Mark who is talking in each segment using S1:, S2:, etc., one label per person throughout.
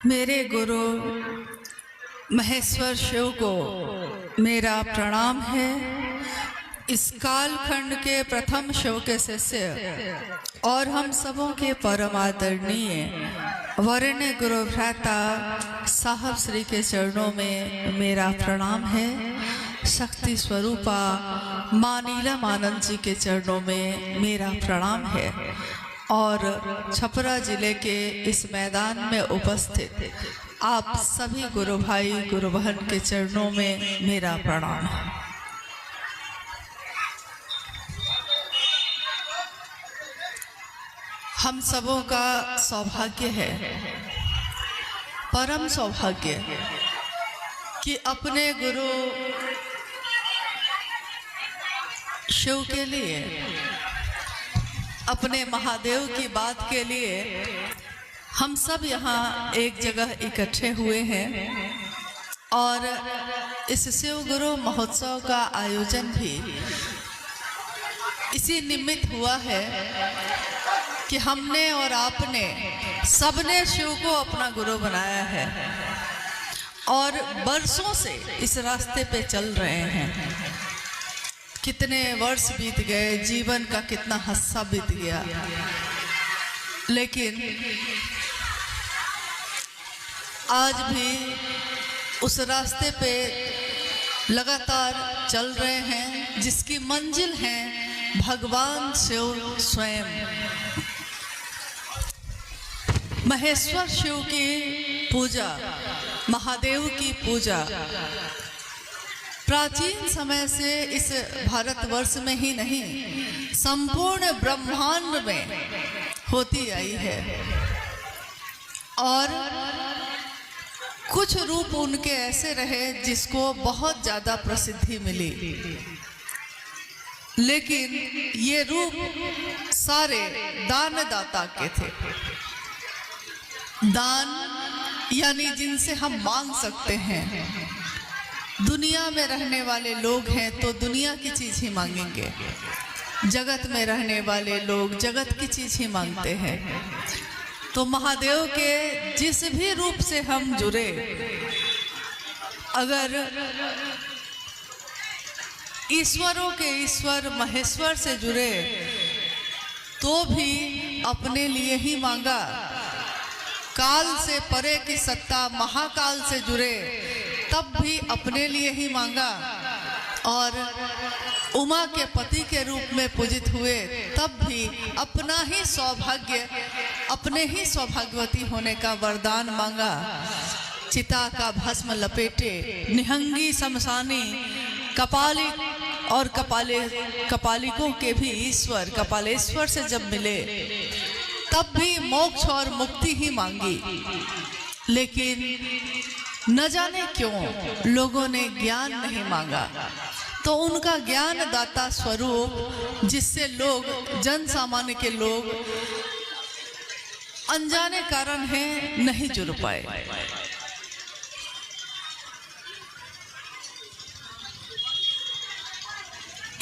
S1: मेरे गुरु महेश्वर शिव को मेरा प्रणाम है। इस कालखंड के प्रथम शिव के शिष्य और हम सबों के परम आदरणीय वरेण्य गुरु भ्राता साहब श्री के चरणों में मेरा प्रणाम है। शक्ति स्वरूपा मां नीलम आनंद जी के चरणों में मेरा प्रणाम है। और छपरा जिले के इस मैदान में उपस्थित आप सभी गुरु भाई गुरु बहन के चरणों में मेरा प्रणाम है। हम सबों का सौभाग्य है, परम सौभाग्य, कि अपने गुरु शिव के लिए, अपने महादेव की बात के लिए हम सब यहाँ एक जगह इकट्ठे हुए हैं। और इस शिव गुरु महोत्सव का आयोजन भी इसी निमित्त हुआ है कि हमने और आपने सबने शिव को अपना गुरु बनाया है और बरसों से इस रास्ते पे चल रहे हैं। कितने वर्ष बीत गए, जीवन का कितना हिस्सा बीत गया, लेकिन आज भी उस रास्ते पे लगातार चल रहे हैं जिसकी मंजिल है भगवान शिव स्वयं। महेश्वर शिव की पूजा, महादेव की पूजा प्राचीन समय से इस भारतवर्ष में ही नहीं, संपूर्ण ब्रह्मांड में होती आई है। और कुछ रूप उनके ऐसे रहे जिसको बहुत ज़्यादा प्रसिद्धि मिली, लेकिन ये रूप सारे दानदाता के थे। दान यानी जिनसे हम मांग सकते हैं। दुनिया में रहने वाले लोग हैं तो दुनिया की चीज़ ही मांगेंगे, जगत में रहने वाले लोग जगत की चीज़ ही मांगते हैं। तो महादेव के जिस भी रूप से हम जुड़े, अगर ईश्वरों के ईश्वर महेश्वर से जुड़े तो भी अपने लिए ही मांगा। काल से परे की सत्ता महाकाल से जुड़े तब भी अपने लिए ही मांगा। और उमा के पति के रूप में पूजित हुए तब भी अपना ही सौभाग्य, अपने ही सौभाग्यवती होने का वरदान मांगा। चिता का भस्म लपेटे निहंगी शमशानी कपालिक और कपालिकों के भी ईश्वर कपालेश्वर से जब मिले तब भी मोक्ष और मुक्ति ही मांगी। लेकिन न जाने क्यों लोगों ने ज्ञान नहीं मांगा। तो उनका ज्ञान दाता स्वरूप जिससे लोग, जन सामान्य के लोग अनजाने कारण हैं नहीं जुड़ पाए।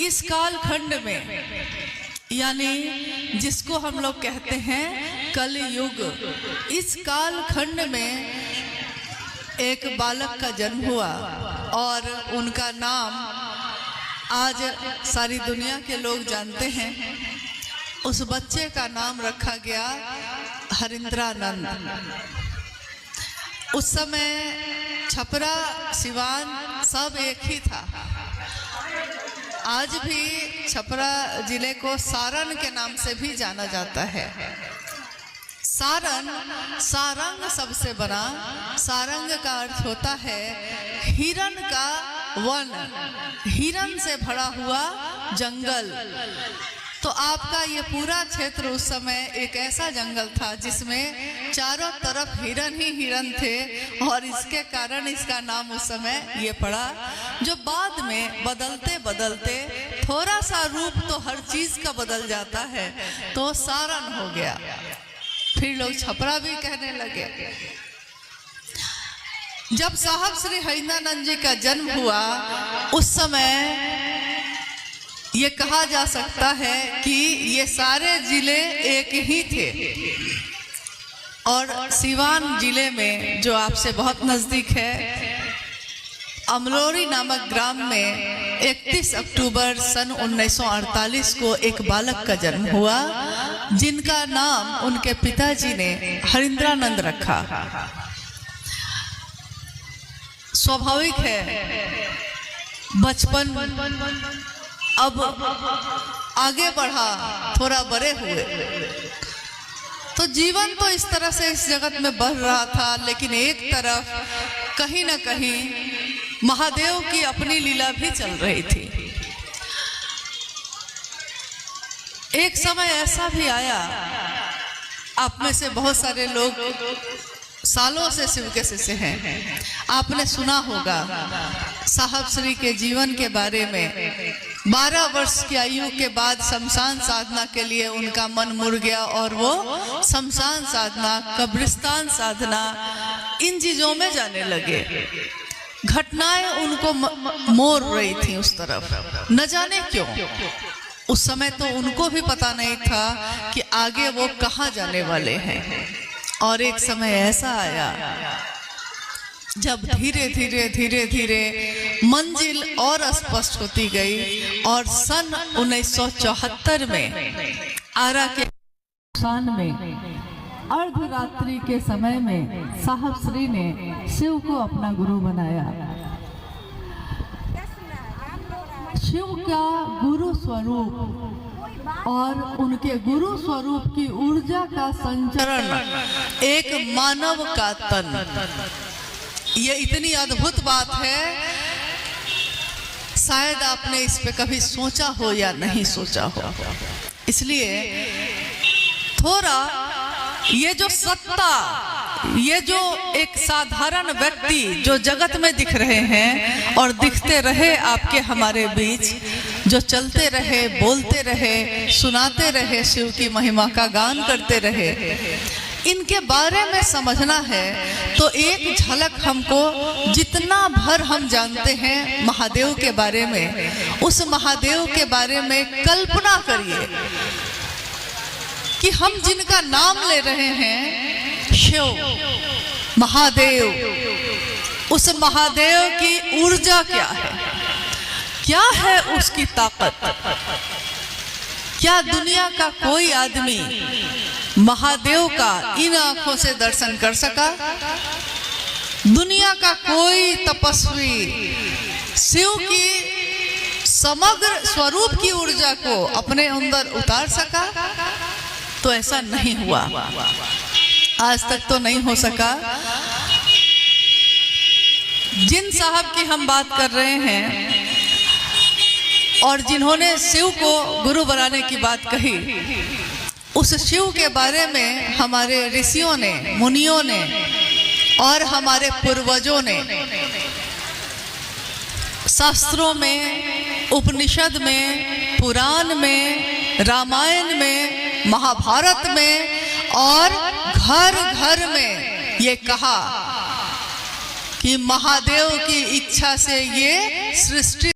S1: इस कालखंड में, यानी जिसको हम लोग कहते हैं कलयुग, इस कालखंड में एक बालक का जन्म हुआ और उनका नाम आज सारी दुनिया के लोग जानते हैं। उस बच्चे का नाम रखा गया हरिंद्रानंद। उस समय छपरा सिवान सब एक ही था। आज भी छपरा जिले को सारण के नाम से भी जाना जाता है। सारण, सारंग सबसे बना। सारंग का अर्थ होता है हिरण का वन, हिरण से भरा हुआ जंगल। तो आपका ये पूरा क्षेत्र उस समय एक ऐसा जंगल था जिसमें चारों तरफ हिरण ही हिरण थे और इसके कारण इसका नाम उस समय ये पड़ा, जो बाद में बदलते बदलते थोड़ा सा रूप तो हर चीज का बदल जाता है तो सारण हो गया। फिर लोग छपरा भी कहने लगे। जब साहब श्री हरिंद्रानंद जी का जन्म हुआ उस समय ये कहा जा सकता है कि ये सारे जिले एक ही थे और सीवान जिले में, जो आपसे बहुत नज़दीक है, अमलोरी नामक ग्राम में 31 अक्टूबर सन 1948 को एक बालक का जन्म हुआ, जिनका नाम उनके पिताजी ने हरिंद्रानंद रखा। स्वाभाविक है, बचपन अब आगे बढ़ा, थोड़ा बड़े हुए तो जीवन तो इस तरह से इस जगत में बढ़ रहा था, लेकिन एक तरफ कहीं ना कहीं महादेव की अपनी लीला भी चल रही थी। एक समय ऐसा भी आया, आप में से बहुत सारे लोग सालों से शिव के शिष्य हैं, आपने सुना होगा साहब श्री के जीवन के बारे में। 12 वर्ष की आयु के बाद शमशान साधना के लिए उनका मन मुड़ गया और वो शमशान साधना, कब्रिस्तान साधना, इन चीजों में जाने लगे। घटनाएं उनको मोड़ रही थी उस तरफ, न जाने क्यों। उस समय तो उनको भी पता नहीं था कि आगे वो कहाँ जाने वाले हैं। और एक समय ऐसा आया जब धीरे धीरे मंजिल और स्पष्ट होती गई, और सन 1974 में आरा के शान में अर्धरात्रि के समय में साहब श्री ने शिव को अपना गुरु बनाया। शिव का गुरु स्वरूप और उनके गुरु स्वरूप की ऊर्जा का संचरण एक मानव का तन, ये इतनी अद्भुत बात है, शायद आपने इस पे कभी सोचा हो या नहीं सोचा हो। इसलिए थोड़ा ये जो सत्ता, ये जो एक साधारण व्यक्ति जो जगत में दिख रहे हैं और दिखते रहे आपके हमारे बीच, जो चलते रहे, बोलते रहे, सुनाते रहे, शिव की महिमा का गान करते रहे, इनके बारे में समझना है तो एक झलक हमको, जितना भर हम जानते हैं महादेव के बारे में, उस महादेव के बारे में कल्पना करिए कि हम जिनका नाम ले रहे हैं, शिव महादेव, उस महादेव की ऊर्जा क्या है, क्या है उसकी ताकत। क्या दुनिया का कोई आदमी महादेव का इन आंखों से दर्शन कर सका? दुनिया का कोई तपस्वी शिव की समग्र स्वरूप की ऊर्जा को अपने अंदर उतार सका? तो ऐसा नहीं हुआ, आज तक तो नहीं हो सका। जिन साहब की हम बात कर रहे हैं और जिन्होंने शिव को गुरु बनाने की बात कही, उस शिव के बारे में हमारे ऋषियों ने, मुनियों ने और हमारे पूर्वजों ने शास्त्रों में, उपनिषद में, पुराण में, रामायण में, महाभारत में और घर घर में ये कहा कि महादेव की इच्छा से ये सृष्टि